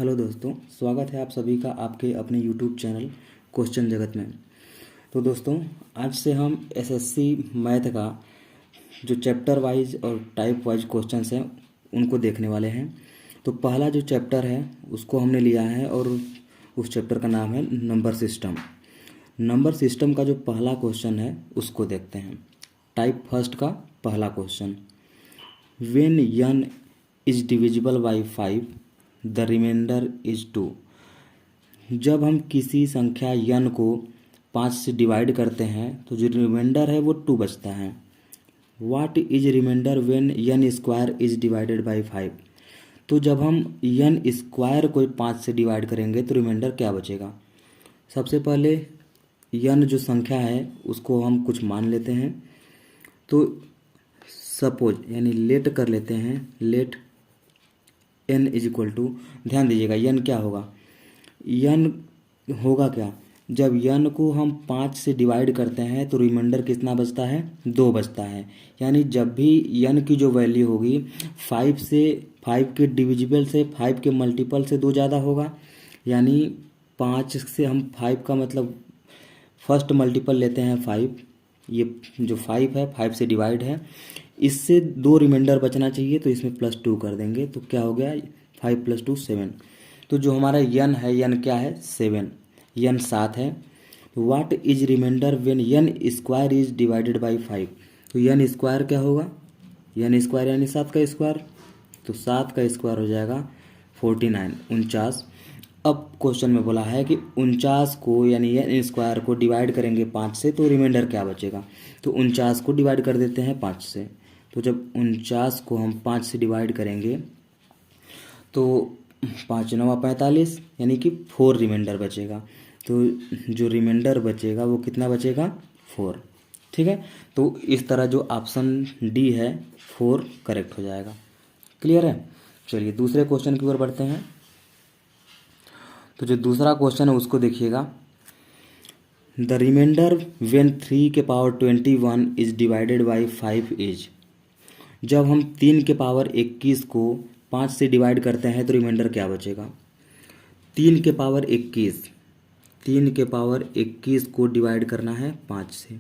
Hello दोस्तों, स्वागत है आप सभी का आपके अपने यूट्यूब चैनल क्वेश्चन जगत में। तो दोस्तों, आज से हम एसएससी मैथ का जो चैप्टर वाइज और टाइप वाइज क्वेश्चंस हैं उनको देखने वाले हैं। तो पहला जो चैप्टर है उसको हमने लिया है और उस चैप्टर का नाम है नंबर सिस्टम। नंबर सिस्टम का जो पहला क्वेश्चन है उसको देखते हैं। टाइप फर्स्ट का पहला question, when n is divisible by 5 the remainder is 2। जब हम किसी संख्या n को 5 से डिवाइड करते हैं तो जो रिमाइंडर है वो 2 बचता है। What is remainder when n square is divided by 5। तो जब हम n स्क्वायर को 5 से डिवाइड करेंगे तो रिमाइंडर क्या बचेगा। सबसे पहले n जो संख्या है उसको हम कुछ मान लेते हैं। तो सपोज यानी लेट कर लेते हैं, let n is equal to, ध्यान दीजिएगा n क्या होगा, n होगा क्या, जब n को हम 5 से डिवाइड करते हैं तो रिमाइंडर कितना बचता है, 2 बचता है। यानी जब भी n की जो वैल्यू होगी 5 के डिविजिबल से 5 के मल्टीपल से 2 ज़्यादा होगा। यानी 5 से हम 5 का मतलब फर्स्ट मल्टीपल लेते हैं 5, ये जो 5 है 5 से डिवाइड है, इससे 2 रिमाइंडर बचना चाहिए तो इसमें +2 कर देंगे तो क्या हो गया, 5 + 2 7। तो जो हमारा n है, n क्या है, 7, n 7 है। तो what is remainder when n square is divided by 5। तो n स्क्वायर क्या होगा, n स्क्वायर यानी 7 का स्क्वायर, तो 7 का स्क्वायर हो जाएगा 49, 49। अब क्वेश्चन में बोला है कि 49 को यानी n स्क्वायर को डिवाइड करेंगे 5 से तो रिमाइंडर क्या बचेगा। तो 49 को डिवाइड कर देते हैं 5 से। तो जब 49 को हम 5 से डिवाइड करेंगे तो 5 9 45 यानी कि 4 रिमाइंडर बचेगा। तो जो रिमाइंडर बचेगा वो कितना बचेगा, 4। ठीक है, तो इस तरह जो ऑप्शन डी है 4 करेक्ट हो जाएगा। क्लियर है। चलिए दूसरे क्वेश्चन की ओर बढ़ते हैं। तो जो दूसरा क्वेश्चन है उसको देखिएगा, द रिमाइंडर व्हेन 3 के power 21 is divided by 5 is. जब हम 3 के पावर 21 को 5 से डिवाइड करते हैं तो रिमाइंडर क्या बचेगा। 3 के पावर 21, 3 के पावर 21 को डिवाइड करना है 5 से।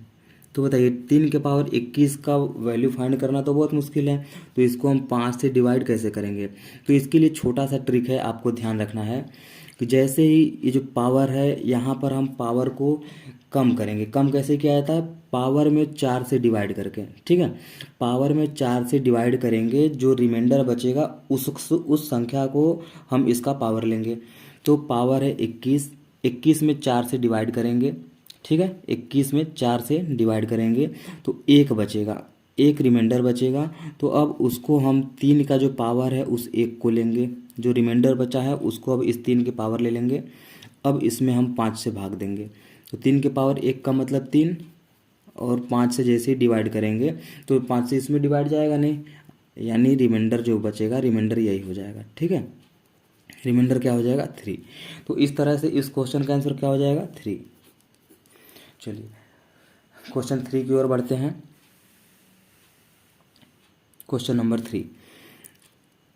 तो बताइए 3 के पावर 21 का वैल्यू फाइंड करना तो बहुत मुश्किल है, तो इसको हम 5 से डिवाइड कैसे करेंगे। तो इसके लिए छोटा सा ट्रिक है, आपको ध्यान रखना है कि जैसे ही ये जो पावर है यहाँ पर हम पावर को कम करेंगे। कम कैसे किया जाता है, पावर में 4 से डिवाइड करके। ठीक है, पावर में 4 से डिवाइड करेंगे, जो रिमाइंडर बचेगा उस संख्या को हम इसका पावर लेंगे। तो पावर है 21, 21 में 4 से डिवाइड करेंगे। ठीक है, 21 में 4 से डिवाइड करेंगे तो 1 बचेगा, 1 रिमाइंडर बचेगा। तो अब उसको हम 3 का जो पावर है उस 1 को लेंगे, जो रिमाइंडर बचा है उसको अब इस 3 के पावर ले लेंगे। अब इसमें हम 5 से भाग देंगे। तो 3 के पावर 1 का मतलब 3, और 5 से जैसे ही डिवाइड करेंगे तो 5 से इसमें डिवाइड जाएगा नहीं, यानी रिमाइंडर जो बचेगा रिमाइंडर यही हो जाएगा। ठीक है, रिमाइंडर क्या हो जाएगा, 3। तो इस तरह से इस क्वेश्चन का आंसर क्या हो जाएगा, 3। चलिए क्वेश्चन 3 की ओर बढ़ते हैं। Question number 3,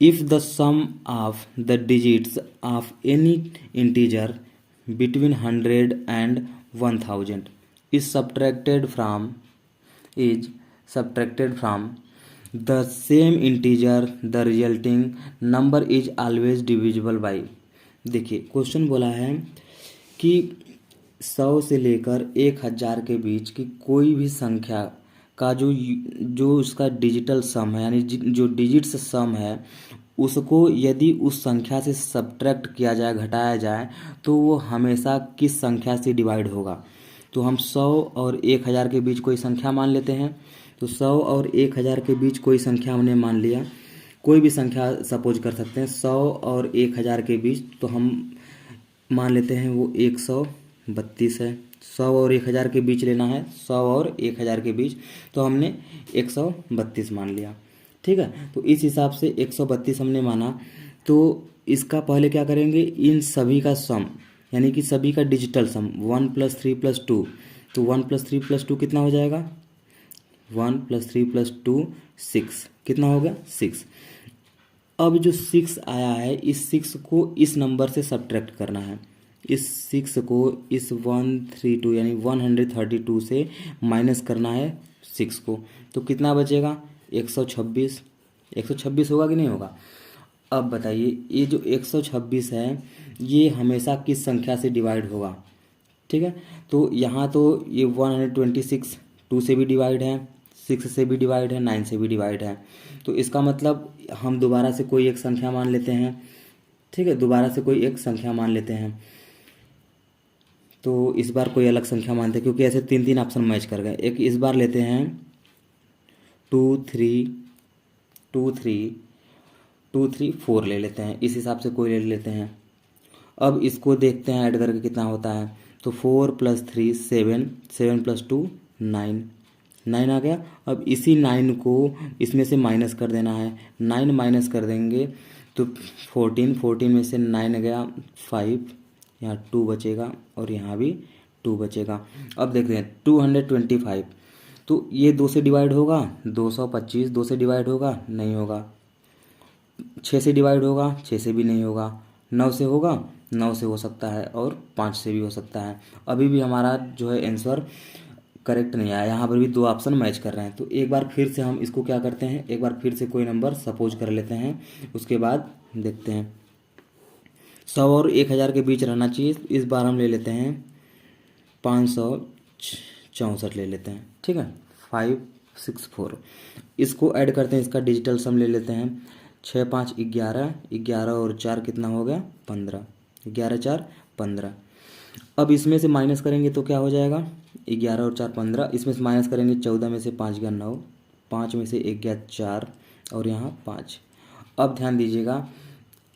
if the sum of the digits of any integer between 100 and 1000 is subtracted from the same integer, the resulting number is always divisible by। देखिए क्वेश्चन बोला है कि 100 से लेकर 1000 के बीच की कोई भी संख्या का जो उसका डिजिटल सम है, यानी जो डिजिट्स सम है, उसको यदि उस संख्या से सब्ट्रैक्ट किया जाए, घटाया जाए, तो वो हमेशा किस संख्या से डिवाइड होगा। तो हम 100 और 1000 के बीच कोई संख्या मान लेते हैं। तो 100 और 1000 के बीच कोई संख्या हमने मान लिया, कोई भी संख्या सपोज कर सकते हैं 100 और 1000 के बीच। तो हम मान लेते हैं वो 132 है। 100 और 1000 के बीच लेना है, 100 और 1000 के बीच, तो हमने 132 मान लिया। ठीक है, तो इस हिसाब से 132 हमने माना। तो इसका पहले क्या करेंगे, इन सभी का सम यानी कि सभी का डिजिटल सम 1 + 3 + 2। तो 1 + 3 + 2 कितना हो जाएगा, 1 + 3 + 2 6, कितना हो गया, 6। अब जो 6 आया है, इस 6 को इस नंबर से सब्ट्रैक्ट करना है। इस 6 को इस 132 यानी 132 से माइनस करना है 6 को। तो कितना बचेगा? 126। 126 होगा कि नहीं होगा? अब बताइए, ये जो 126 है ये हमेशा किस संख्या से डिवाइड होगा? ठीक है, तो यहाँ तो ये 126 2 से भी डिवाइड है, 6 से भी डिवाइड है, 9 से भी डिवाइड है। तो इसका मतलब हम दोबारा से कोई एक संख्या मान लेते हैं। ठीक है, दोबारा से कोई एक संख्या मान लेते हैं। तो इस बार कोई अलग संख्या मानते हैं, क्योंकि ऐसे 3 ऑप्शन मैच कर गए। एक इस बार लेते हैं 2 3 ले लेते हैं, इस हिसाब से कोई ले लेते हैं। अब इसको देखते हैं ऐड करके कितना होता है। तो 4 + 3 7, 7 + 2 9, 9 आ गया। अब इसी 9 को इसमें से माइनस कर देना है। 9 माइनस कर देंगे तो 14, 14 में से 9 गया 5, यहाँ 2 बचेगा और यहाँ भी 2 बचेगा। अब देखते हैं 225, तो ये 2 से डिवाइड होगा, 225 2 से डिवाइड होगा, नहीं होगा। 6 से डिवाइड होगा, 6 से भी नहीं होगा। 9 से होगा, 9 से हो सकता है और 5 से भी हो सकता है। अभी भी हमारा जो है आंसर करेक्ट नहीं आया, यहाँ पर भी 2 ऑप्शन मैच कर रहे हैं। तो एक बार फिर से हम इसको क्या करते हैं, एक बार फिर से कोई नंबर सपोज कर लेते हैं, उसके बाद देखते हैं। 100 और 1000 के बीच रहना चाहिए। इस बार हम ले लेते हैं 564 ले लेते हैं। ठीक है, 564। इसको ऐड करते हैं, इसका डिजिटल सम ले लेते हैं। 6 5 11, 11 और 4 कितना हो गया? 15, 11 4 15। अब इसमें से माइनस करेंगे तो क्या हो जाएगा? 11 और 4 15। इसमें से माइनस करेंगे 14 में से 5 गया 9, 5 में से 1 गया 4 और यहाँ 5। अब ध्यान दीजिएगा,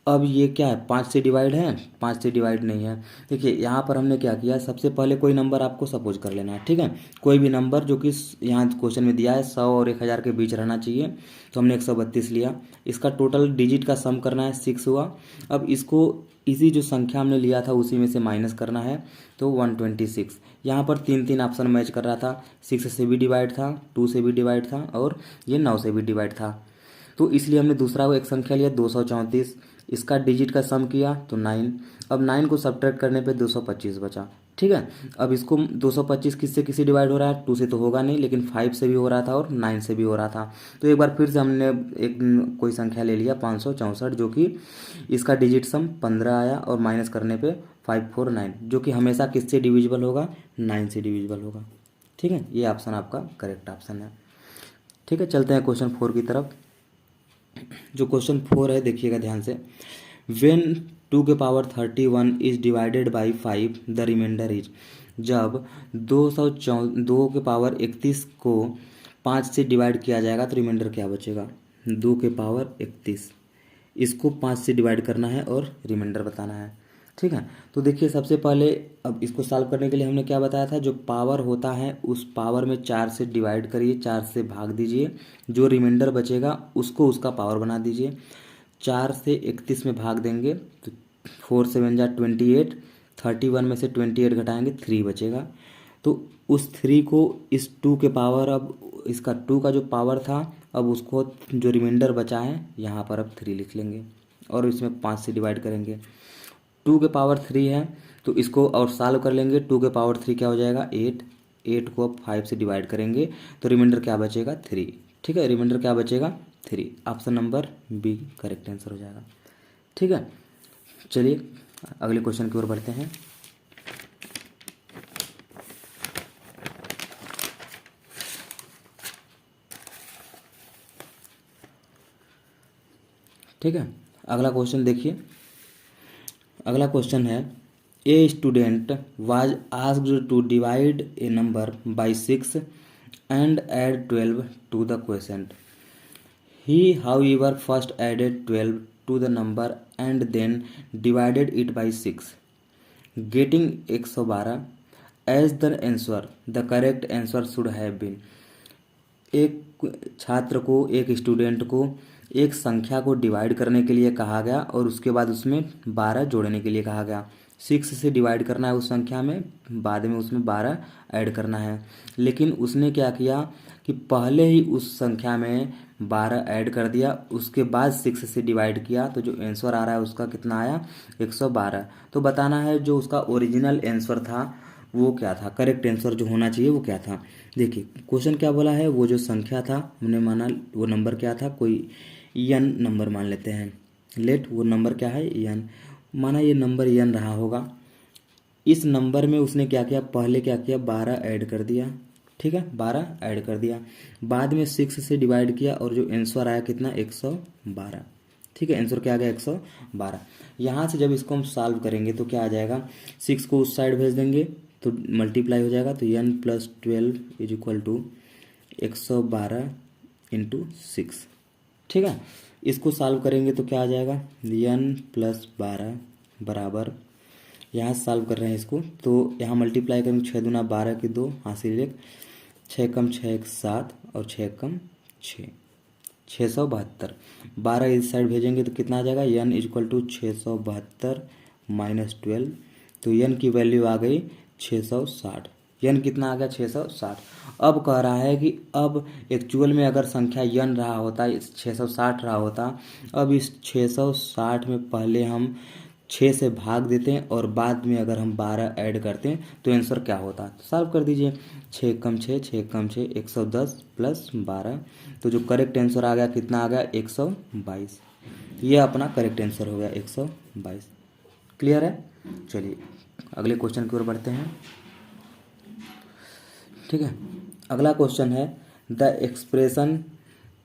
अब ये क्या है? 5 से डिवाइड है? 5 से डिवाइड नहीं है। देखिए यहाँ पर हमने क्या किया, सबसे पहले कोई नंबर आपको सपोज कर लेना है। ठीक है, कोई भी नंबर जो कि यहाँ क्वेश्चन में दिया है 100 और 1000 के बीच रहना चाहिए। तो हमने 132 लिया। इसका टोटल डिजिट का सम करना है, 6 हुआ। अब इसको इसी जो संख्या हमने लिया था उसी में से माइनस करना है, तो 126। यहाँ पर 3 ऑप्शन मैच कर रहा था। 6 से भी डिवाइड था, 2 से भी डिवाइड था और ये 9 से भी डिवाइड था। तो इसलिए हमने दूसरा वो एक संख्या लिया 234। इसका डिजिट का सम किया तो 9। अब 9 को सब्ट्रैक्ट करने पे 225 बचा। ठीक है, अब इसको 225 किससे किसी डिवाइड हो रहा है? 2 से तो होगा नहीं, लेकिन 5 से भी हो रहा था और 9 से भी हो रहा था। तो एक बार फिर से हमने एक कोई संख्या ले लिया 564, जो कि इसका डिजिट सम 15 आया और माइनस करने पे 549, जो कि हमेशा किससे डिविजिबल होगा? 9 से डिविजिबल होगा। ठीक है, ये ऑप्शन आपका करेक्ट ऑप्शन है। ठीक है, चलते हैं क्वेश्चन 4 की तरफ। जो क्वेश्चन 4 है देखिएगा ध्यान से। वेन 2 की power 31 is divided by 5 the remainder is. जब 2 की पावर 31 को 5 से डिवाइड किया जाएगा तो रिमाइंडर क्या बचेगा? 2 की पावर 31, इसको 5 से डिवाइड करना है और रिमाइंडर बताना है। ठीक है, तो देखिए सबसे पहले अब इसको सॉल्व करने के लिए हमने क्या बताया था, जो पावर होता है उस पावर में 4 से डिवाइड करिए, 4 से भाग दीजिए, जो रिमाइंडर बचेगा उसको उसका पावर बना दीजिए। 4 से 31 में भाग देंगे तो 4 7 जा 28, 31 में से 28 घटाएंगे 3 बचेगा। तो उस 3 को इस 2 के पावर, अब इसका 2 का जो पावर था, अब उसको जो रिमाइंडर बचा है यहाँ पर अब 3 लिख लेंगे और इसमें 5 से डिवाइड करेंगे। 2 की पावर 3 है तो इसको और सॉल्व कर लेंगे। 2 की पावर 3 क्या हो जाएगा? 8। 8 को अब 5 से डिवाइड करेंगे तो रिमाइंडर क्या बचेगा? 3। ठीक है, रिमाइंडर क्या बचेगा? 3। Option number B correct answer हो जाएगा। ठीक है, चलिए अगले क्वेश्चन की ओर बढ़ते हैं। ठीक है, अगला क्वेश्चन देखिए। अगला क्वेश्चन है, a student was asked to divide a number by 6 and add 12 to the question. He, however, first added 12 to the number and then divided it by 6, getting 112 as the answer. The correct answer should have been। एक छात्र को, एक student को एक संख्या को divide करने के लिए कहा गया और उसके बाद उसमें 12 जोड़ने के लिए कहा गया। 6 से डिवाइड करना है उस संख्या में, बाद में उसमें 12 ऐड करना है। लेकिन उसने क्या किया कि पहले ही उस संख्या में 12 ऐड कर दिया, उसके बाद 6 से डिवाइड किया, तो जो आंसर आ रहा है उसका कितना आया 112। तो बताना है जो उसका ओरिजिनल आंसर था वो क्या था, करेक्ट आंसर जो होना चाहिए वो क्या था। देखिए क्वेश्चन क्या बोला है, वो जो संख्या था हमने माना वो नंबर क्या था, कोई n नंबर मान लेते हैं। लेट वो नंबर क्या है n, माना ये नंबर n रहा होगा। इस नंबर में उसने क्या किया, पहले क्या किया 12 ऐड कर दिया, ठीक है 12 ऐड कर दिया, बाद में 6 से डिवाइड किया और जो आंसर आया कितना 112। ठीक है आंसर क्या आ गया 112। यहाँ से जब इसको हम सॉल्व करेंगे तो क्या आ जाएगा, 6 को उस साइड भेज देंगे तो मल्टीप्लाई हो जाएगा, तो n+12 is equal to 112 into 6। ठीक है इसको सॉल्व करेंगे तो क्या आ जाएगा n+12 बराबर, यहाँ सॉल्व कर रहे हैं इसको तो यहाँ मल्टीप्लाई करेंगे 6 दूना 12 के 2 हासिल 1, 6 कम 6 1 7 और 6 कम 6 672। 12 इस साइड भेजेंगे तो कितना आ जाएगा n इक्वल टू 672 माइनस 12, तो n की वैल्यू आ गई 660। n कितना आ गया 660। अब कह रहा है कि अब एक्चुअल में अगर संख्या n रहा होता 660 रहा होता, अब इस 660 में पहले हम 6 से भाग देते हैं और बाद में अगर हम 12 ऐड करते हैं तो आंसर क्या होता है। तो सॉल्व कर दीजिए, 6 कम 6 6 कम 6 110 प्लस 12, तो जो करेक्ट आंसर आ गया कितना आ गया 122। ये अपना करेक्ट आंसर हो गया 122। क्लियर है। चलिए अगले क्वेश्चन की ओर बढ़ते हैं। ठीक है अगला क्वेश्चन है द एक्सप्रेशन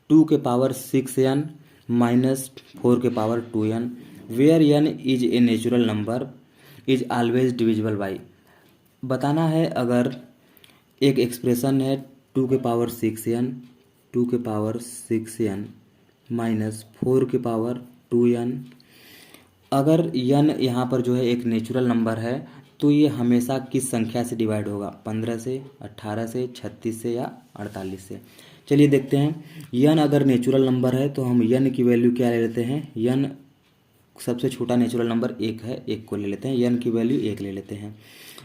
2 के पावर 6n माइनस 4 के power 2n where n is a natural number is always divisible by. बताना है अगर एक एक्सप्रेशन है 2 के पावर 6n 2 के पावर 6n माइनस 4 के पावर 2n, अगर n यहाँ पर जो है एक नेचुरल नंबर है तो ये हमेशा किस संख्या से डिवाइड होगा, 15 से 18 से 36 से या 48 से। चलिए देखते हैं n अगर नेचुरल नंबर है तो हम n की वैल्यू क्या ले लेते हैं, n सबसे छोटा नेचुरल नंबर 1 है, 1 को ले लेते हैं, n की वैल्यू 1 ले लेते हैं।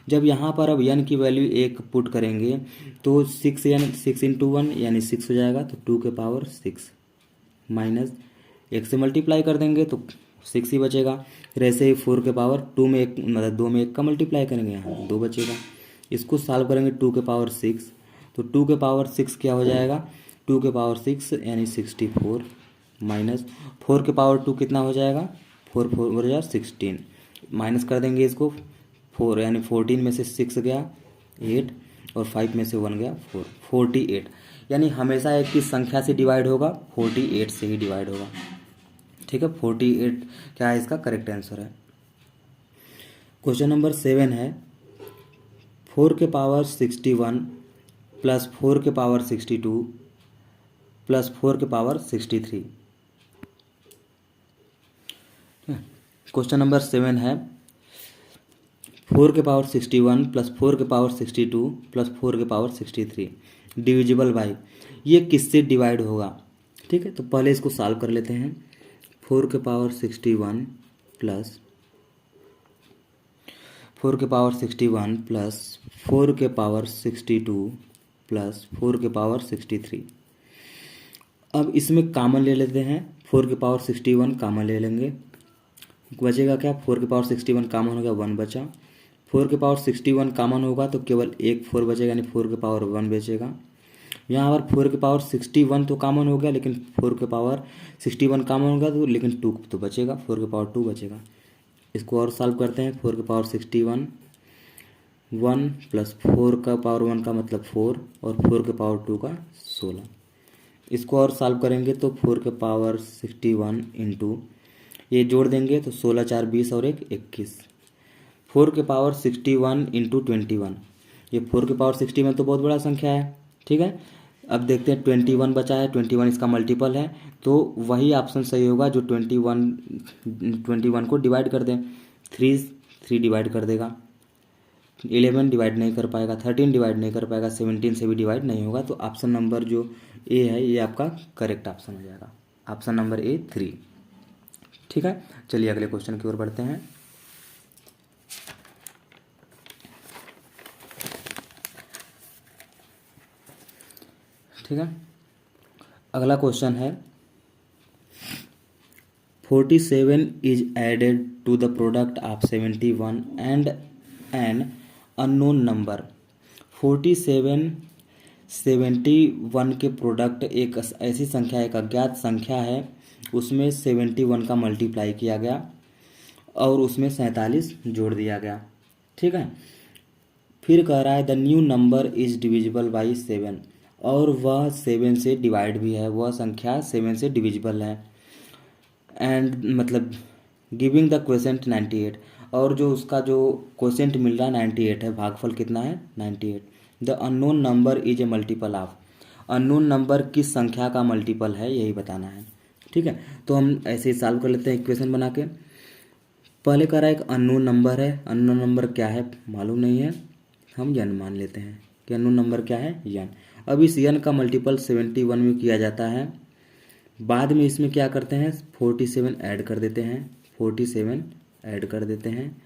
जब यहाँ पर अब n की वैल्यू 1 पुट करेंगे तो 6 इंटू 1 यानी 6 हो जाएगा, तो 2 के पावर 6 माइनस 1 से मल्टीप्लाई कर देंगे तो 6 ही बचेगा। फिर ऐसे ही 4 के पावर 2 में 1 मतलब 2 में 1 का मल्टीप्लाई करेंगे, यहाँ 2 बचेगा। इसको सॉल्व करेंगे 2 के पावर 6, तो 2 के पावर 6 क्या हो जाएगा 2 के पावर 6 यानी 64 माइनस 4 के पावर 2 कितना हो जाएगा 4 4 हो जाएगा 16, माइनस कर देंगे इसको 4 यानी 14 में से 6 गया 8 और 5 में से 1 गया 4, 48। यानी हमेशा एक की संख्या से डिवाइड होगा 48 से ही डिवाइड होगा। ठीक है 48 क्या है इसका करेक्ट आंसर है। क्वेश्चन नंबर 7 है 4 के पावर 61 प्लस 4 के पावर 62 प्लस 4 के पावर 63। क्वेश्चन नंबर 7 है 4 के पावर 61 प्लस 4 के पावर 62 प्लस 4 के पावर 63 डिविजिबल बाई, ये किससे डिवाइड होगा। ठीक है तो पहले इसको सॉल्व कर लेते हैं। 4 के पावर 61 प्लस 4 के पावर 61 प्लस 4 के पावर 62 प्लस 4 के पावर 63। अब इसमें कॉमन ले लेते हैं, 4 के पावर 61 कॉमन ले लेंगे, बचेगा क्या 4 के पावर 61 कॉमन हो गया 1 बचा। 4 के पावर 61 कॉमन होगा तो केवल एक 4 बचेगा यानी 4 के पावर 1 बचेगा। यहाँ पर 4 के पावर 61 तो कॉमन हो गया लेकिन 4 के पावर 61 कॉमन होगा तो लेकिन 2 तो बचेगा, 4 के पावर 2 बचेगा। इसको और सॉल्व करते हैं। 4 के पावर 61 1 प्लस 4 का पावर 1 का मतलब 4 और 4 के पावर 2 का 16। इसको और सॉल्व करेंगे तो 4 के पावर 61 इंटू ये जोड़ देंगे तो 16 4 20 और 1 21। 4 के पावर 61 इंटू 21, ये 4 के पावर 61 तो बहुत बड़ा संख्या है। ठीक है अब देखते हैं 21 बचा है, 21 इसका मल्टीपल है तो वही ऑप्शन सही होगा जो 21 को डिवाइड कर दें। 3 डिवाइड कर देगा, 11 डिवाइड नहीं कर पाएगा, 13 डिवाइड नहीं कर पाएगा, 17 से भी डिवाइड नहीं होगा, तो ऑप्शन नंबर जो ए है ये आपका करेक्ट ऑप्शन हो जाएगा, ऑप्शन नंबर ए 3। ठीक है चलिए अगले क्वेश्चन की ओर बढ़ते हैं। ठीक है। अगला क्वेश्चन है 47 is added to the product of 71 and an unknown number। 47 71 के प्रोडक्ट एक ऐसी संख्या, एक अज्ञात संख्या है, उसमें 71 का मल्टीप्लाई किया गया और उसमें 47 जोड़ दिया गया। ठीक है। फिर कह रहा है the new number is divisible by 7, और वह 7 से डिवाइड भी है, वह संख्या 7 से डिविजिबल है। एंड मतलब गिविंग द क्वेश्चन 98, और जो उसका जो क्वेश्चन मिल रहा है 98 है, भागफल कितना है 98। The unknown number is a multiple of, unknown number किस संख्या का मल्टीपल है यही बताना है। ठीक है। तो हम ऐसे ही सॉल्व कर लेते हैं इक्वेशन बना के। पहले कह रहा है एक अननोन नंबर है, अननोन नंबर क्या है मालूम नहीं है, हम यन मान लेते हैं कि अननोन नंबर क्या है यन। अब इस यन का मल्टीपल 71 में किया जाता है, बाद में इसमें क्या करते हैं 47 ऐड कर देते हैं, 47 ऐड कर देते हैं,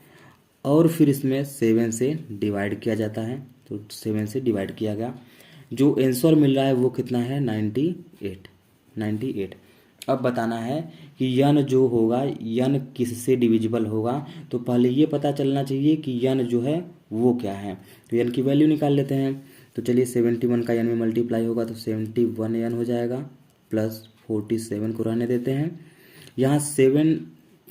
और फिर इसमें 7 से डिवाइड किया जाता है, तो 7 से डिवाइड किया गया। जो आंसर मिल रहा है वो कितना है 98। अब बताना है कि यन जो होगा यन किससे डिविजिबल होगा, तो पहले ये पता चलना चाहिए कि यन जो है वो क्या है। तो यन की वैल्यू निकाल लेते हैं। तो चलिए 71 का यन में मल्टीप्लाई होगा तो 71 यन हो जाएगा, प्लस 47 को रहने देते हैं। यहाँ 7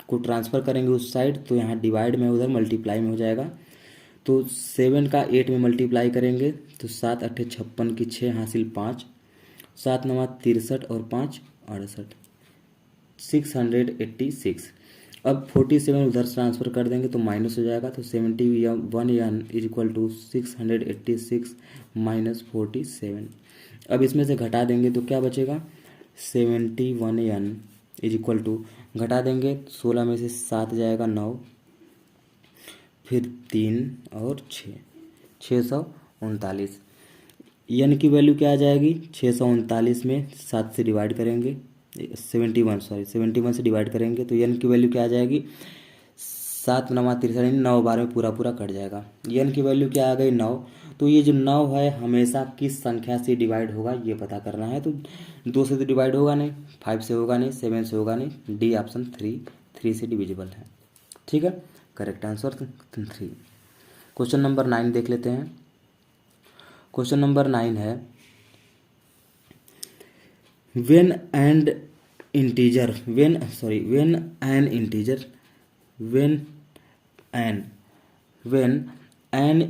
को ट्रांसफ़र करेंगे उस साइड, तो यहाँ डिवाइड में उधर मल्टीप्लाई में हो जाएगा। तो 7 का 8 में मल्टीप्लाई करेंगे तो 7 8 56 की 6 हासिल 5, 7 9 63 और 5 68, 686। अब 47 उधर ट्रांसफ़र कर देंगे तो माइनस हो जाएगा, तो 71 यन इज इक्वल टू 686 माइनस 47। अब इसमें से घटा देंगे तो क्या बचेगा 71 यन इज इक्वल टू, घटा देंगे 16 में से 7 जाएगा 9, फिर 3 और 6, 639। यन की वैल्यू क्या आ जाएगी 639 में 7 से डिवाइड करेंगे, 71 से डिवाइड करेंगे तो यन की वैल्यू क्या आ जाएगी 7 9 63, 9 12 में पूरा पूरा कट जाएगा। यन की वैल्यू क्या आ गई 9। तो ये जो 9 है हमेशा किस संख्या से डिवाइड होगा ये पता करना है। तो 2 से तो डिवाइड होगा नहीं, 5 से होगा नहीं, 7 से होगा नहीं, डी ऑप्शन 3 से डिविजिबल है। ठीक है, करेक्ट आंसर 3। क्वेश्चन नंबर 9 देख लेते हैं। क्वेश्चन नंबर 9 है when an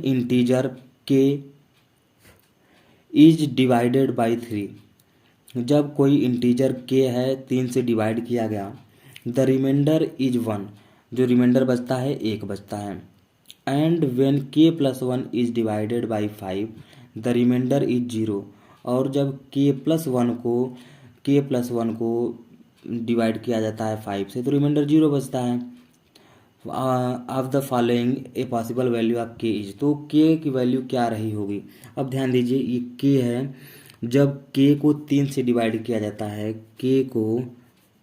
integer k is divided by 3, जब कोई इंटीजर k है 3 से डिवाइड किया गया, द रिमाइंडर इज 1, जो रिमाइंडर बचता है 1 बचता है। And when k + 1 is divided by 5, the remainder is 0, और जब k + 1 को डिवाइड किया जाता है 5 से तो रिमाइंडर 0 बचता है। Of the following a possible value of k is, तो k की वैल्यू क्या रही होगी। अब ध्यान दीजिए ये k है, जब k को 3 से डिवाइड किया जाता है, k को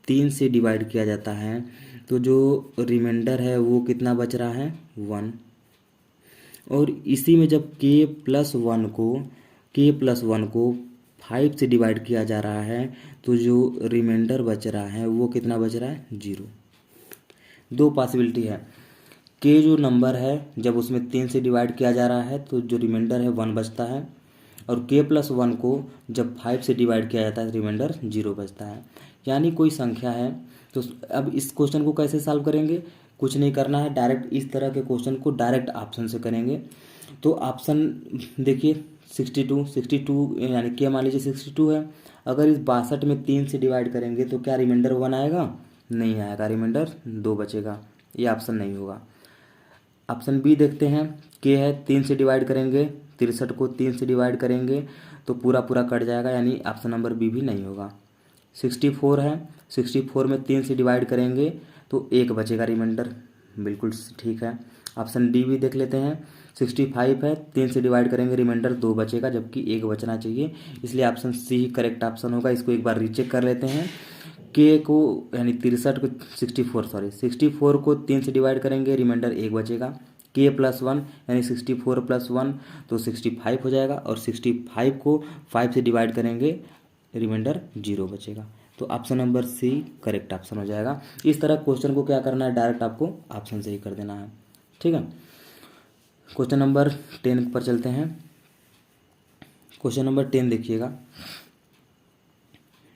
3 से डिवाइड किया जाता है तो जो रिमाइंडर है वो कितना बच रहा है 1। और इसी में जब k + 1 को 5 से डिवाइड किया जा रहा है तो जो रिमाइंडर बच रहा है वो कितना बच रहा है 0। दो पॉसिबिलिटी है, k जो नंबर है जब उसमें 3 से डिवाइड किया जा रहा है तो जो रिमाइंडर है 1 बचता है, और k + 1 को जब 5 से डिवाइड किया जाता है रिमाइंडर 0 बचता है। यानी कोई संख्या है। तो अब इस क्वेश्चन को कैसे सॉल्व करेंगे, कुछ नहीं करना है, डायरेक्ट इस तरह के क्वेश्चन को डायरेक्ट ऑप्शन से करेंगे। तो ऑप्शन देखिए 62 यानी k मान लीजिए 62 है, अगर इस 62 में 3 से डिवाइड करेंगे तो क्या रिमाइंडर 1 आएगा, नहीं आएगा, रिमाइंडर 2 बचेगा, ये ऑप्शन नहीं होगा। ऑप्शन बी देखते हैं, k है 3 से डिवाइड करेंगे, 63 को 3 से डिवाइड करेंगे तो पूरा पूरा कट जाएगा, यानी ऑप्शन नंबर बी भी नहीं होगा। 64 है, 64 में 3 से डिवाइड करेंगे तो 1 बचेगा रिमाइंडर, बिल्कुल ठीक है। ऑप्शन डी भी देख लेते हैं, 65 है 3 से डिवाइड करेंगे रिमाइंडर 2 बचेगा जबकि 1 बचना चाहिए, इसलिए ऑप्शन सी ही करेक्ट ऑप्शन होगा। इसको एक बार रीचेक कर लेते हैं। के को यानी 63 को 64 को 3 से डिवाइड करेंगे रिमाइंडर 1 बचेगा, k प्लस 1 यानी 64 प्लस 1 तो 65 हो जाएगा, और 65 को 5 से डिवाइड करेंगे, रिमाइंडर 0 बचेगा। तो option number C correct option हो जाएगा। इस तरह क्वेश्चन को क्या करना है, डायरेक्ट आपको ऑप्शन से ही कर देना है। ठीक है, क्वेश्चन नंबर 10 पर चलते हैं। क्वेश्चन नंबर 10 देखिएगा,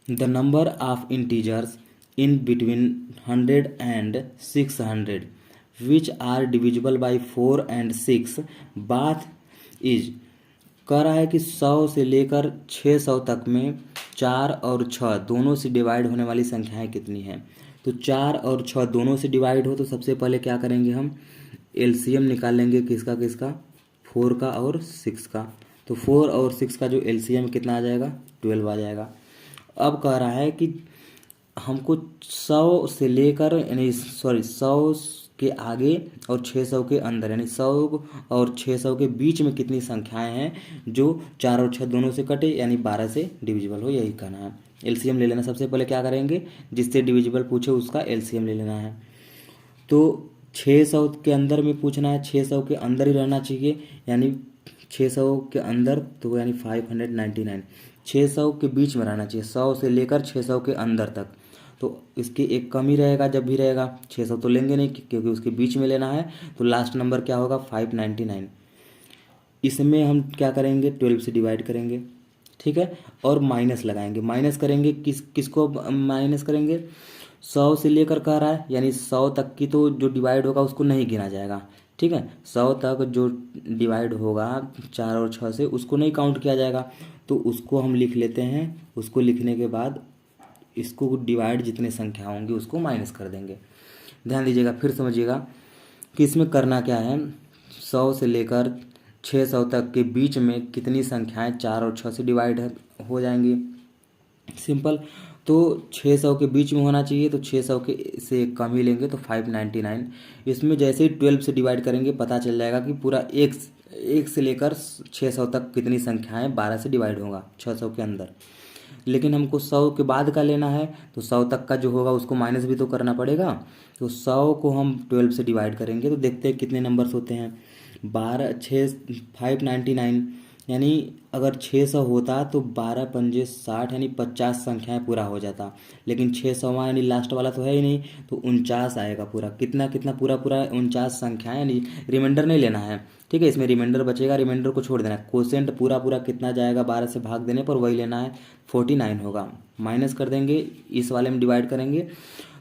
the number of integers in between 100 and 600 which are divisible by 4 and 6 both is. कह रहा है कि 100 से लेकर 600 तक में 4 और 6 दोनों से डिवाइड होने वाली संख्याएं कितनी हैं। तो 4 और 6 दोनों से डिवाइड हो तो सबसे पहले क्या करेंगे, हम एलसीएम निकाल लेंगे, किसका किसका, 4 का और 6 का। तो 4 और 6 का जो एलसीएम कितना आ जाएगा, 12 आ जाएगा। अब कह रहा है कि हमको 100 से लेकर यानी 100 के आगे और 600 के अंदर यानी 100 और 600 के बीच में कितनी संख्याएं हैं जो 4 और 6 दोनों से कटे यानी 12 से डिविजिबल हो, यही कहना है। एलसीएम ले लेना, सबसे पहले क्या करेंगे, जिससे डिविजिबल पूछे उसका एलसीएम ले लेना है। तो 600 के अंदर में पूछना है, 600 के अंदर ही रहना चाहिए, यानी 600 के अंदर तो यानी 599, 600 के बीच में रहना चाहिए, 100 से लेकर 600 के अंदर तक। तो इसके एक कम ही रहेगा, जब भी रहेगा 600 तो लेंगे नहीं क्योंकि उसके बीच में लेना है। तो लास्ट नंबर क्या होगा, 599। इसमें हम क्या करेंगे, 12 से डिवाइड करेंगे, ठीक है, और माइनस लगाएंगे। माइनस करेंगे किसको माइनस करेंगे, 100 से लेकर कह रहा है यानी 100 तक की तो जो डिवाइड होगा उसको नहीं गिना जाएगा। ठीक है, 100 तक जो डिवाइड होगा 4 और 6 से उसको नहीं काउंट किया जाएगा। तो उसको हम लिख लेते हैं, उसको लिखने के बाद इसको डिवाइड जितने संख्या होंगी उसको माइनस कर देंगे। ध्यान दीजिएगा, फिर समझिएगा कि इसमें करना क्या है, 100 से लेकर 600 तक के बीच में कितनी संख्याएं 4 और 6 से डिवाइड हो जाएंगी। सिंपल, तो 600 के बीच में होना चाहिए, तो 600 के से कम ही लेंगे तो 599। इसमें जैसे ही 12 से डिवाइड करेंगे पता चल जाएगा कि पूरा एक से लेकर 600 तक कितनी संख्याएं 12 से डिवाइड होगा 600 के अंदर। लेकिन हमको 100 के बाद का लेना है, तो 100 तक का जो होगा उसको माइनस भी तो करना पड़ेगा। तो 100 को हम 12 से डिवाइड करेंगे तो देखते हैं कितने नंबर्स होते हैं, 599, यानी अगर 600 होता तो 12 पंजे 60 यानी 50 संख्याएं पूरा हो जाता। लेकिन 600वां यानी लास्ट वाला तो है ही नहीं, तो 49 आएगा पूरा। कितना कितना पूरा पूरा 49 संख्याएं, यानी रिमाइंडर नहीं लेना है। ठीक है, इसमें रिमाइंडर बचेगा, रिमाइंडर को छोड़ देना है। क्वोशिएंट पूरा पूरा कितना जाएगा 12 से भाग देने पर वही लेना है, 49 होगा। माइनस कर देंगे, इस वाले में डिवाइड करेंगे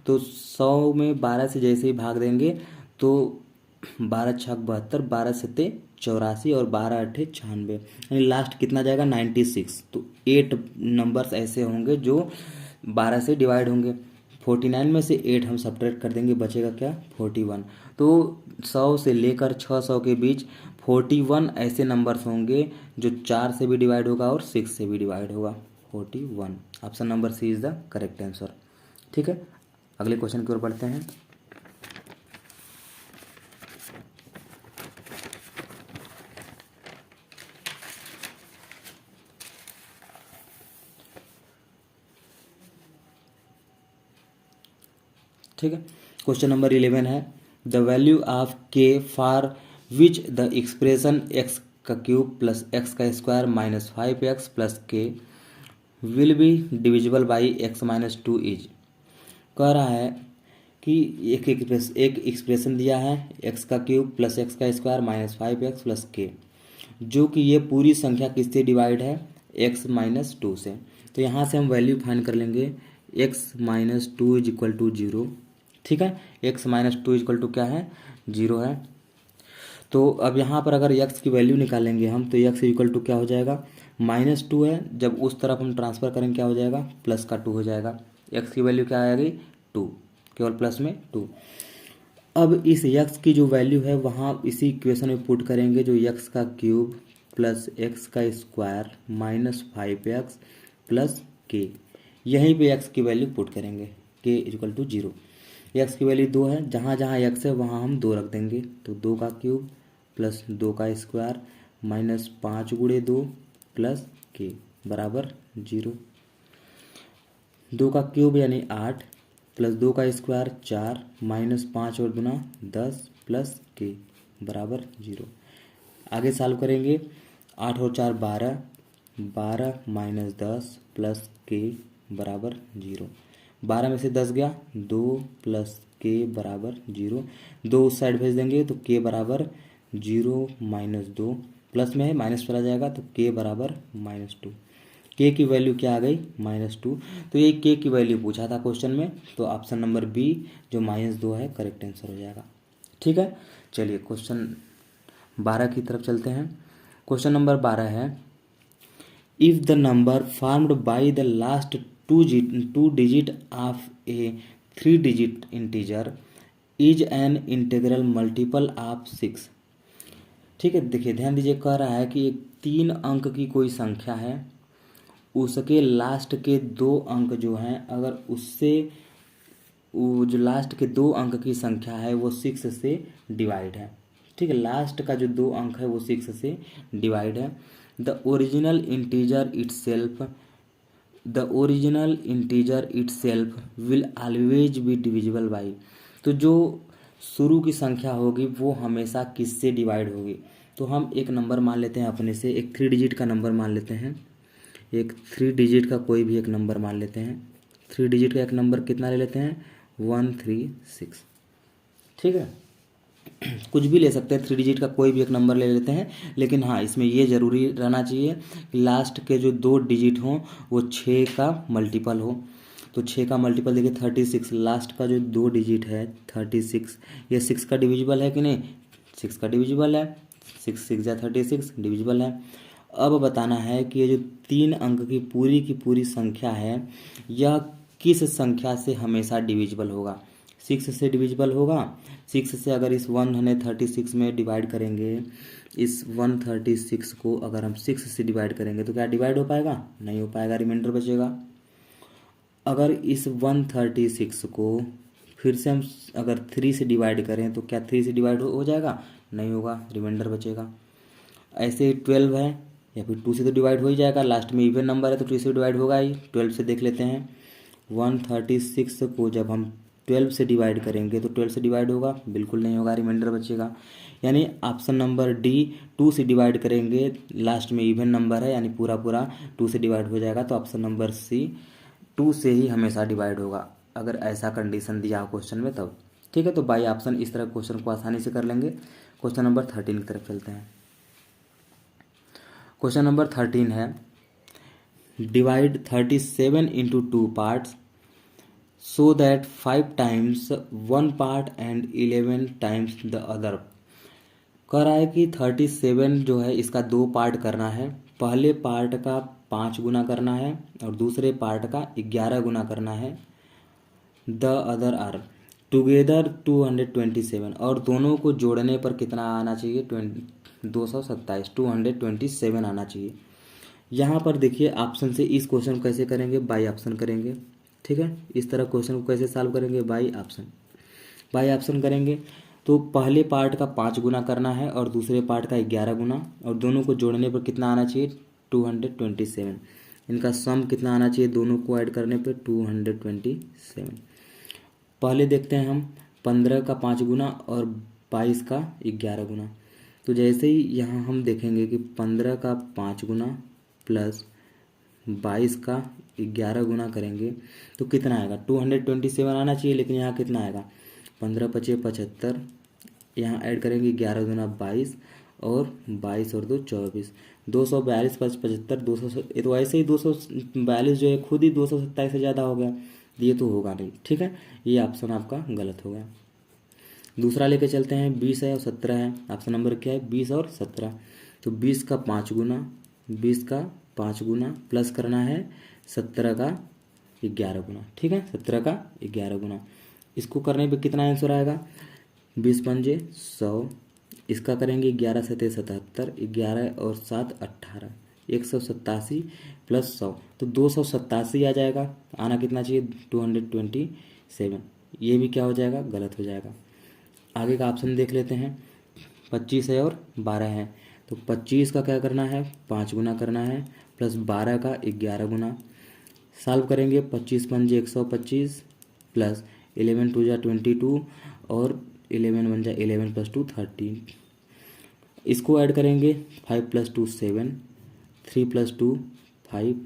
तो 100 में 12 से जैसे ही भाग देंगे तो 12 छक 72, 12 सत्ते 84 और 12 अट्ठे 96, यानी लास्ट कितना जाएगा 96। तो 8 नंबर्स ऐसे होंगे जो 12 से डिवाइड होंगे। 49 में से 8 हम सब्ट्रैक्ट कर देंगे, बचेगा क्या 41। तो 100 से लेकर 600 के बीच 41 ऐसे नंबर्स होंगे जो 4 से भी डिवाइड होगा और 6 से भी डिवाइड होगा, 41। Option number C is the correct answer. ठीक है, अगले क्वेश्चन की ओर बढ़ते हैं। ठीक है, क्वेश्चन नंबर 11 है, द वैल्यू ऑफ के for which the expression x का क्यूब प्लस एक्स का स्क्वायर माइनस 5x प्लस के will be divisible by x minus 2 is. कह रहा है कि एक एक्सप्रेशन दिया है एक्स का क्यूब प्लस एक्स का स्क्वायर माइनस 5x प्लस के, जो कि ये पूरी संख्या किससे डिवाइड है, x माइनस 2 से। तो यहाँ से हम वैल्यू फाइंड कर लेंगे, x minus 2 is equal to 0। ठीक है, x माइनस 2 इक्वल टू क्या है, 0 है। तो अब यहाँ पर अगर x की वैल्यू निकालेंगे हम तो x इक्वल टू क्या हो जाएगा, माइनस 2 है, जब उस तरफ हम ट्रांसफ़र करेंगे क्या हो जाएगा, प्लस का 2 हो जाएगा। x की वैल्यू क्या आएगी, 2, केवल प्लस में 2। अब इस x की जो वैल्यू है वहाँ इसी इक्वेशन में पुट करेंगे, जो x का क्यूब प्लस x का स्क्वायर माइनस 5x प्लस के, यहीं पे x की वैल्यू पुट करेंगे, k इक्वल टू 0। x की वैल्यू 2 है, जहाँ जहाँ x है वहाँ हम 2 रख देंगे, तो 2 का क्यूब प्लस 2 का स्क्वायर माइनस 5 गुणे 2 प्लस के बराबर 0। 2 का क्यूब यानी 8 प्लस 2 का स्क्वायर 4 माइनस 5 और 2 10 प्लस के बराबर 0। आगे सॉल्व करेंगे, 8 और 4 12, 12 माइनस 10 प्लस के बराबर 0। 12 में से 10 गया, 2 प्लस के बराबर 0। 2 उस साइड भेज देंगे तो के बराबर 0 माइनस 2, प्लस में है माइनस चला जाएगा तो के बराबर -2। के की वैल्यू क्या आ गई -2। तो ये के की वैल्यू पूछा था क्वेश्चन में, तो ऑप्शन नंबर बी जो -2 है करेक्ट आंसर हो जाएगा। ठीक है, चलिए क्वेश्चन 12 की तरफ चलते हैं। क्वेश्चन नंबर 12 है, if the number formed by the last two digit of A 3 digit integer is an integral multiple of 6। ठीक है, देखिए ध्यान दीजिए, कह रहा है कि एक 3 अंक की कोई संख्या है, उसके लास्ट के 2 अंक जो हैं, अगर उससे वो जो लास्ट के 2 अंक की संख्या है वो 6 से डिवाइड है। ठीक है, लास्ट का जो 2 अंक है वो 6 से डिवाइड है। The original integer itself will always be divisible by. तो जो शुरू की संख्या होगी वो हमेशा किससे डिवाइड होगी? तो हम एक नंबर मान लेते हैं अपने से, एक 3 डिजिट का नंबर मान लेते हैं, एक 3 डिजिट का कोई भी एक नंबर मान लेते हैं। 3 डिजिट का एक नंबर कितना ले लेते हैं? 136। ठीक है, कुछ भी ले सकते हैं, 3 डिजिट का कोई भी एक नंबर ले लेते हैं, लेकिन हाँ इसमें ये ज़रूरी रहना चाहिए कि लास्ट के जो 2 डिजिट हों वो 6 का मल्टीपल हो। तो 6 का मल्टीपल देखिए 36, लास्ट का जो 2 डिजिट है 36, ये 6 का डिविजिबल है कि नहीं? 6 का डिविजिबल है, 6 6 या 36 डिविजिबल है। अब बताना है कि ये जो 3 अंक की पूरी संख्या है यह किस संख्या से हमेशा डिविजिबल होगा? 6 से डिविजिबल होगा। 6 से अगर इस 136 में डिवाइड करेंगे, इस 136 को अगर हम 6 से डिवाइड करेंगे तो क्या डिवाइड हो पाएगा? नहीं हो पाएगा, रिमाइंडर बचेगा। अगर इस 136 को फिर से हम अगर 3 से डिवाइड करें तो क्या 3 से डिवाइड हो जाएगा? नहीं होगा, रिमाइंडर बचेगा। ऐसे ही 12 है, या फिर 2 से तो डिवाइड हो ही जाएगा, लास्ट में इवन नंबर है तो 2 से डिवाइड होगा ही। 12 से देख लेते हैं, 136 को जब हम 12 से डिवाइड करेंगे तो 12 से डिवाइड होगा? बिल्कुल नहीं होगा, रिमाइंडर बचेगा। यानी ऑप्शन नंबर डी, 2 से डिवाइड करेंगे, लास्ट में इवन नंबर है यानी पूरा 2 से डिवाइड हो जाएगा, तो ऑप्शन नंबर सी 2 से ही हमेशा डिवाइड होगा, अगर ऐसा कंडीशन दिया हो क्वेश्चन में तब। ठीक है, तो बाई ऑप्शन इस तरह क्वेश्चन को आसानी से कर लेंगे। क्वेश्चन नंबर 13 की तरफ चलते हैं। क्वेश्चन नंबर 13 है, divide 37 into 2 parts so that 5 times 1 part and 11 times the other. कह रहा है कि 37 जो है इसका 2 पार्ट करना है, पहले पार्ट का 5 गुना करना है और दूसरे पार्ट का 11 गुना करना है। द अदर आर टुगेदर 227, और दोनों को जोड़ने पर कितना आना चाहिए? 227, 227 आना चाहिए। यहाँ पर देखिए ऑप्शन से इस क्वेश्चन को कैसे करेंगे? बाई ऑप्शन करेंगे। ठीक है, इस तरह क्वेश्चन को कैसे सॉल्व करेंगे? बाई ऑप्शन करेंगे। तो पहले पार्ट का 5 गुना करना है और दूसरे पार्ट का 11 गुना, और दोनों को जोड़ने पर कितना आना चाहिए? 227। इनका सम कितना आना चाहिए? दोनों को ऐड करने पर 227। पहले देखते हैं हम 15 का 5 गुना और 22 का 11 गुना। तो जैसे ही यहाँ हम देखेंगे कि 15 का 5 गुना प्लस 22 का 11 गुना करेंगे तो कितना आएगा? 227 आना चाहिए, लेकिन यहाँ कितना आएगा? 15 पचे 75, यहाँ ऐड करेंगे 11 गुना 22 और 22 और 2 24, 242 + 75 200। ये तो ऐसे ही 242 जो है खुद ही 227 से ज़्यादा हो गया, ये तो होगा नहीं। ठीक है, ये ऑप्शन आपका गलत हो गया। दूसरा लेके चलते हैं, 20 है और 17 है। ऑप्शन नंबर क्या है? 20 और 17। तो 20 का 5 गुना, 20 का 5 गुना प्लस करना है 17 का 11 गुना। ठीक है, 17 का 11 गुना। इसको करने पे कितना आंसर आएगा? 20 पंजे 100, इसका करेंगे 11 सते 77, 11 और 7 18, 187 प्लस 100 तो 287 आ जाएगा। आना कितना चाहिए? 227। ये भी क्या हो जाएगा? गलत हो जाएगा। आगे का ऑप्शन देख लेते हैं, 25 है और 12 है। तो 25 का क्या करना है? 5 गुना करना है प्लस 12 का 11 गुना। सॉल्व करेंगे, 25 पंजे 125 प्लस 11 2 जा 22 और 11 1 जा 11 + 2 13। इसको ऐड करेंगे 5 + 2 7, 3 + 2 5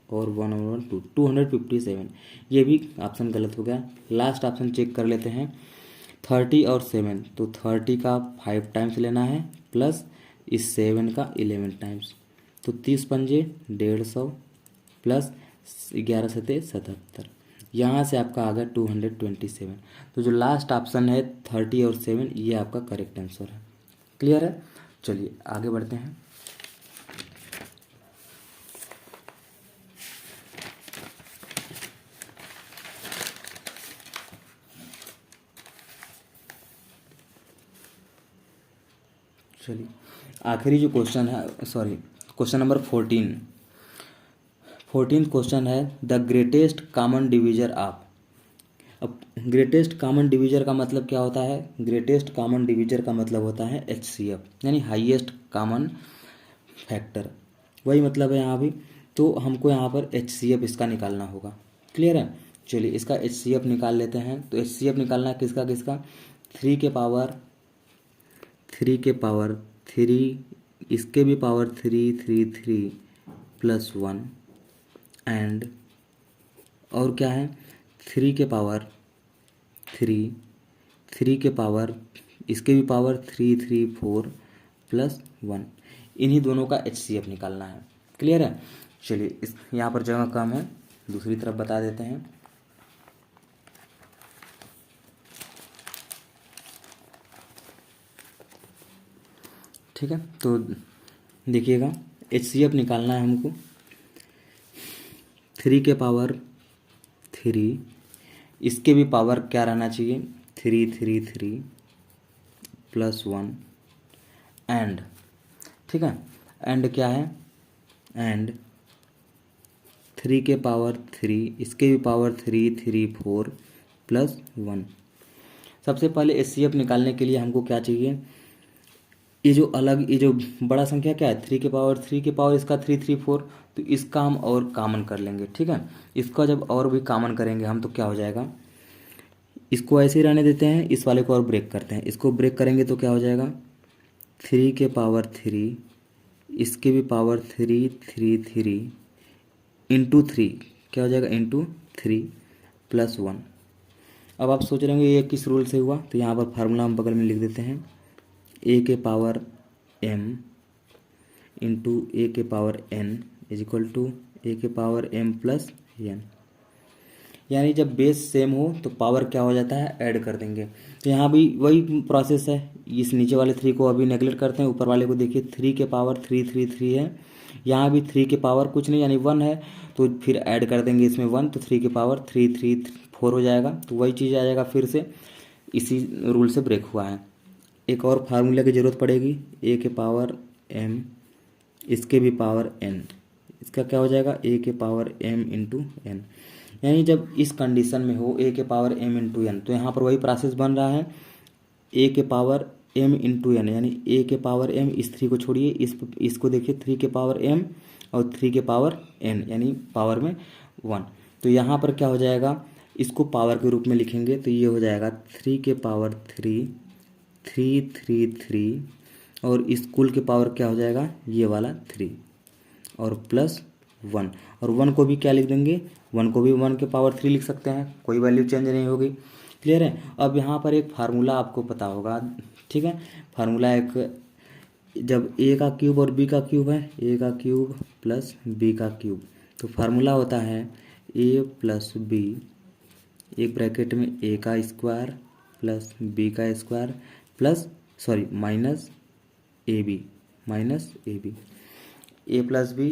और 1 और 1 2, 257। ये भी ऑप्शन गलत हो गया। लास्ट ऑप्शन चेक कर लेते हैं 30 और 7, तो 30 का 5 टाइम्स लेना है प्लस इस 7 का 11 टाइम्स, तो 30 पंजे 150 प्लस 11 सते 77। यहाँ से आपका आ गया 227। तो जो लास्ट ऑप्शन है 30 और 7, ये आपका करेक्ट आंसर है। क्लियर है? चलिए आगे बढ़ते हैं। चलिए आखिरी जो क्वेश्चन है, सॉरी, क्वेश्चन नंबर 14 क्वेश्चन है the greatest common divisor of. अब ग्रेटेस्ट कॉमन डिवीजर का मतलब क्या होता है? ग्रेटेस्ट कॉमन डिवीजर का मतलब होता है HCF, यानी हाईएस्ट कॉमन फैक्टर, वही मतलब है यहाँ भी। तो हमको यहाँ पर HCF इसका निकालना होगा। क्लियर है? चलिए इसका HCF निकाल लेते हैं। तो HCF निकालना है किसका किसका? 3 के पावर 3, इसके भी पावर 3 3 3 प्लस 1 एंड और क्या है 3 के पावर 3, 3 के पावर इसके भी पावर 3 3 4 प्लस 1, इन्हीं दोनों का HCF निकालना है। क्लियर है? चलिए इस यहाँ पर जगह कम है, दूसरी तरफ बता देते हैं। ठीक है, तो देखिएगा HCF निकालना है हमको 3 के पावर 3, इसके भी पावर क्या रहना चाहिए 3 3 3 प्लस 1 एंड, ठीक है, एंड क्या है एंड 3 के पावर 3, इसके भी पावर 3 3 4 प्लस 1। सबसे पहले HCF निकालने के लिए हमको क्या चाहिए, ये जो बड़ा संख्या क्या है 3 के पावर 3 के पावर इसका 3 3 4, तो इसका हम और कॉमन कर लेंगे। ठीक है, इसका जब और भी कॉमन करेंगे हम तो क्या हो जाएगा, इसको ऐसे ही रहने देते हैं, इस वाले को और ब्रेक करते हैं। इसको ब्रेक करेंगे तो क्या हो जाएगा 3 के पावर 3, इसके भी पावर 3 3 3 इंटू 3, क्या हो जाएगा इंटू 3 प्लस 1। अब आप सोच रहे होंगे ये किस रूल से हुआ, तो यहाँ पर फार्मूला हम बगल में लिख देते हैं a के पावर m इंटू ए के power n is equal to a के पावर m प्लस n। यानी जब बेस सेम हो तो पावर क्या हो जाता है, ऐड कर देंगे। तो यहाँ भी वही प्रोसेस है, इस नीचे वाले 3 को अभी नेगलेक्ट करते हैं, ऊपर वाले को देखिए 3 के पावर 3 3 3 है, यहाँ भी 3 के पावर कुछ नहीं यानी 1 है, तो फिर ऐड कर देंगे इसमें 1, तो 3 के पावर 3 3 4 हो जाएगा। तो वही चीज़ आ जाएगा, फिर से इसी रूल से ब्रेक हुआ है। एक और फार्मूला की ज़रूरत पड़ेगी, ए के पावर m, इसके भी पावर n, इसका क्या हो जाएगा ए के पावर m इंटू n। यानी जब इस कंडीशन में हो ए के पावर m इंटू n, तो यहाँ पर वही प्रोसेस बन रहा है ए के पावर m इंटू n, यानी ए के पावर m, इस 3 को छोड़िए, इसको देखिए 3 के पावर m और 3 के पावर n, यानी पावर में 1। तो यहाँ पर क्या हो जाएगा, इसको पावर के रूप में लिखेंगे तो ये हो जाएगा 3 के पावर 3 3 3 3 और इस कुल के पावर क्या हो जाएगा ये वाला 3 और प्लस 1, और 1 को भी क्या लिख देंगे, 1 को भी 1 के पावर 3 लिख सकते हैं, कोई वैल्यू चेंज नहीं होगी। क्लियर है? अब यहाँ पर एक फार्मूला आपको पता होगा, ठीक है, फार्मूला एक, जब a का क्यूब और b का क्यूब है, a का क्यूब प्लस b का क्यूब, तो फार्मूला होता है a प्लस b, एक ब्रैकेट में a का स्क्वायर प्लस b का square plus minus A B A plus B,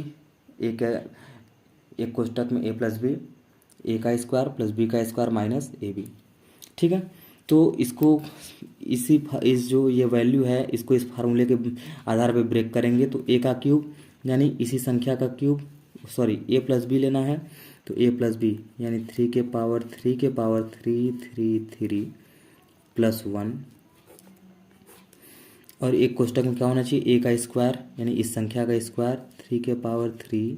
एक कोष्टक में a प्लस बी, ए का स्क्वायर प्लस बी का स्क्वायर माइनस ए बी। ठीक है, तो इसको इस जो ये वैल्यू है इसको इस फार्मूले के आधार पे ब्रेक करेंगे, तो a का क्यूब यानी इसी संख्या का क्यूब, ए प्लस बी लेना है, तो a प्लस बी यानी 3 के पावर 3 3 3 प्लस 1, और एक कोष्टक में क्या होना चाहिए a का स्क्वायर यानी इस संख्या का स्क्वायर 3 के पावर 3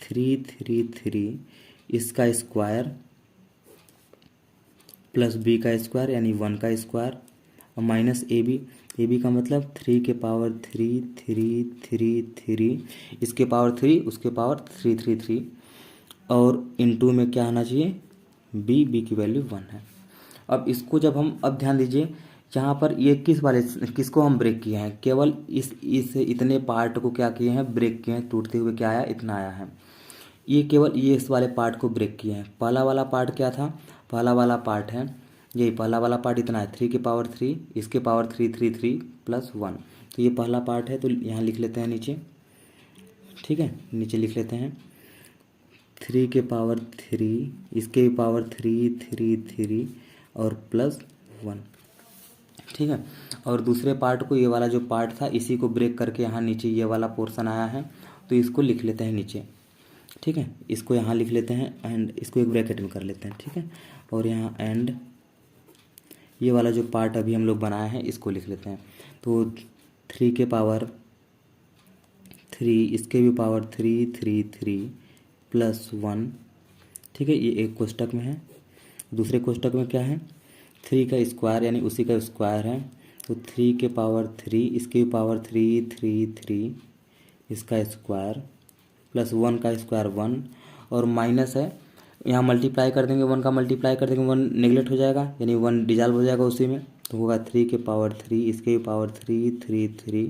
3 3 3 इसका स्क्वायर प्लस b का स्क्वायर यानी 1 का स्क्वायर और minus A B. A B का मतलब 3 के पावर 3 3 3 3, इसके पावर 3, उसके पावर 3 3 3, और इनटू में क्या आना चाहिए, बी की वैल्यू 1 है। अब इसको जब हम, अब ध्यान दीजिए यहाँ पर ये किसको हम ब्रेक किए हैं, केवल इस इतने पार्ट को क्या किए हैं, ब्रेक किए हैं, टूटते हुए क्या आया, इतना आया है। ये केवल ये इस वाले पार्ट को ब्रेक किए हैं। पहला वाला पार्ट क्या था, पहला वाला पार्ट है यही, पहला वाला पार्ट इतना है 3 के पावर 3, इसके पावर 3 3 3 प्लस 1, तो ये पहला पार्ट है। तो यहाँ लिख लेते हैं नीचे, ठीक है, नीचे लिख लेते हैं 3 के पावर 3, इसके पावर 3 3 3 और प्लस 1, ठीक है। और दूसरे पार्ट को, ये वाला जो पार्ट था, इसी को ब्रेक करके यहाँ नीचे ये वाला पोर्शन आया है, तो इसको लिख लेते हैं नीचे, ठीक है। इसको यहाँ लिख लेते हैं एंड इसको एक ब्रैकेट में कर लेते हैं, ठीक है। और यहाँ एंड ये वाला जो पार्ट अभी हम लोग बनाए हैं इसको लिख लेते हैं। तो 3 के पावर 3, इसके भी पावर 3 3 3 प्लस 1, ठीक है। ये एक कोष्टक में है, दूसरे कोष्टक में क्या है, 3 का स्क्वायर यानी उसी का स्क्वायर है, तो 3 के पावर 3, इसके पावर 3 3 3, इसका स्क्वायर प्लस 1 का स्क्वायर 1, और माइनस है, यहाँ मल्टीप्लाई कर देंगे, 1 का मल्टीप्लाई कर देंगे 1 नेगलेक्ट हो जाएगा, यानी 1 डिजॉल्व हो जाएगा उसी में, तो होगा 3 के पावर 3, इसके पावर 3 3 3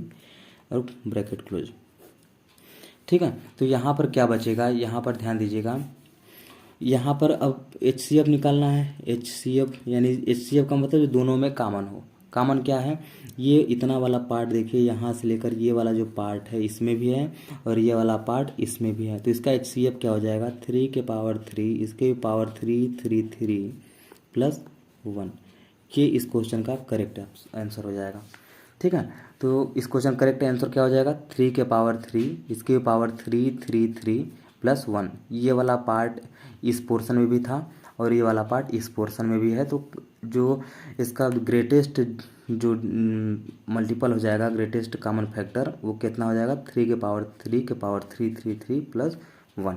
और ब्रैकेट क्लोज, ठीक है। तो यहाँ पर क्या बचेगा, यहाँ पर ध्यान दीजिएगा, यहाँ पर अब HCF निकालना है। HCF यानी HCF का मतलब जो दोनों में कॉमन हो। कॉमन क्या है, ये इतना वाला पार्ट देखिए, यहाँ से लेकर ये वाला जो पार्ट है इसमें भी है और ये वाला पार्ट इसमें भी है, तो इसका HCF क्या हो जाएगा, 3 के पावर 3, इसके पावर 3 3 3 प्लस 1। ये इस क्वेश्चन का करेक्ट आंसर हो जाएगा, ठीक है। तो इस क्वेश्चन करेक्ट आंसर क्या हो जाएगा, 3 के पावर 3, इसके पावर 3 3 3 प्लस 1। ये वाला पार्ट इस पोर्शन में भी था और ये वाला पार्ट इस पोर्शन में भी है, तो जो इसका ग्रेटेस्ट जो मल्टीपल हो जाएगा, ग्रेटेस्ट कॉमन फैक्टर, वो कितना हो जाएगा, 3 के पावर 3 के पावर 3 3 3 प्लस 1।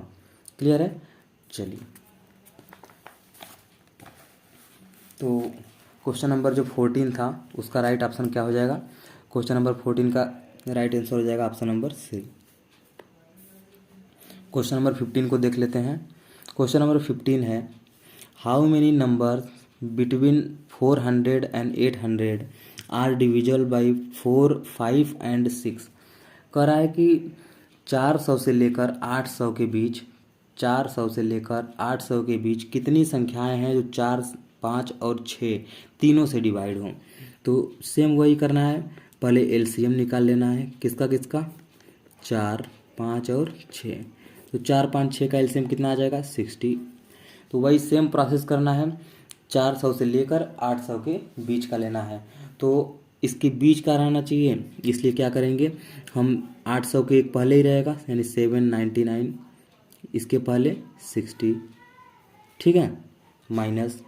क्लियर है। चलिए, तो क्वेश्चन नंबर जो 14 था उसका राइट ऑप्शन क्या हो जाएगा, क्वेश्चन नंबर 14 का राइट आंसर हो जाएगा option number C. Question number 15 को देख लेते हैं। क्वेश्चन नंबर 15 है, how many number between 400 and 800 are divisible by 4 5 एंड 6। कह रहा है कि 400 से लेकर 800 के बीच, 400 से लेकर 800 के बीच कितनी संख्याएं हैं जो 4 5 और 6 तीनों से डिवाइड हों। तो सेम वही करना है, पहले एलसीएम निकाल लेना है, किसका किसका, 4 5 और 6। तो 4 5 6 का एलसीएम कितना आ जाएगा, 60। तो वही सेम प्रोसेस करना है, 400 से लेकर 800 के बीच का लेना है, तो इसके बीच का रहना चाहिए, इसलिए क्या करेंगे हम, 800 के एक पहले ही रहेगा यानी 799, इसके पहले 60, ठीक है, माइनस,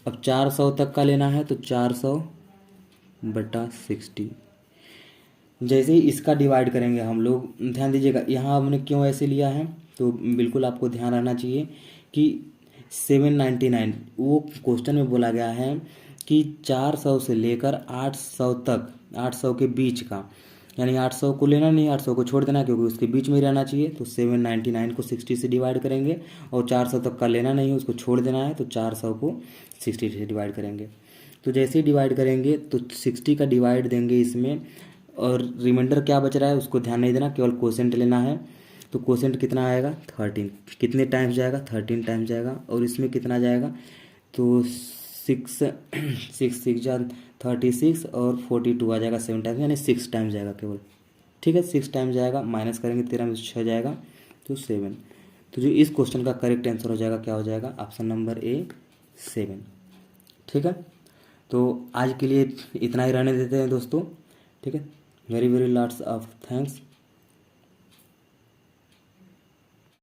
अब 400 तक का लेना है तो 400 बटा 60। जैसे ही इसका डिवाइड करेंगे हम लोग, ध्यान दीजिएगा यहाँ हमने क्यों ऐसे लिया है, तो बिल्कुल आपको ध्यान रहना चाहिए कि 799 वो क्वेश्चन में बोला गया है कि 400 से लेकर 800 तक, 800 के बीच का, यानी 800 को लेना नहीं, 800 को छोड़ देना क्योंकि उसके बीच में ही रहना चाहिए। तो 799 को 60 से डिवाइड करेंगे और 400 तक का लेना नहीं है, उसको छोड़ देना है, तो 400 को 60 से डिवाइड करेंगे। तो जैसे ही डिवाइड करेंगे तो 60 का डिवाइड देंगे इसमें, और रिमाइंडर क्या बच रहा है उसको ध्यान नहीं देना, केवल कोसेंट लेना है। तो कोसेंट कितना आएगा, 13। कितने टाइम्स जाएगा, 13 टाइम्स जाएगा, और इसमें कितना जाएगा, तो 6 6 जा 36 और 42 आ जाएगा 7 टाइम्स, यानी 6 टाइम्स जाएगा केवल, ठीक है, 6 टाइम्स जाएगा, माइनस करेंगे 13 में 6 जाएगा तो 7। तो जो इस क्वेश्चन का करेक्ट आंसर हो जाएगा क्या हो जाएगा, ऑप्शन नंबर ए 7, ठीक है। तो आज के लिए इतना ही रहने देते हैं दोस्तों, ठीक है। Very very lots of thanks.